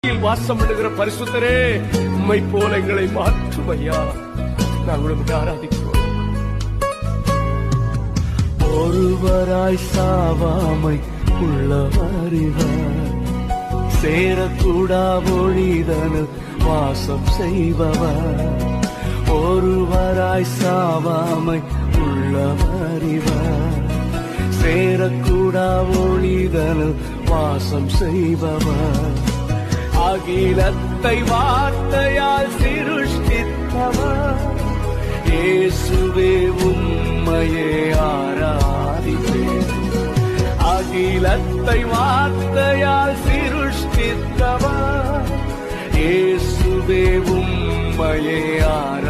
வாசம் பண்ணுகிற பரிசுத்தரே, உம்மை போல எங்களை மாற்றும் ஐயா. நாங்கள் உம்மை ஆராதிக்கிறோம். ஒருவராய் சாவாமை உள்ளவரிவர், சேரக்கூடா மொழிதனில் வாசம் செய்பவர். ஒருவராய் சாவாமை உள்ளவரிவர், சேரக்கூடா மொழிதனில் வாசம் செய்பவர். அகிலத்தை வார்த்தையால் சிருஷ்டித்தவர், இயேசுவே உம்மையே ஆராதிப்பேன். அகிலத்தை வார்த்தையால் சிருஷ்டித்தவர், இயேசுவே உம்மையே ஆராதிப்பேன்.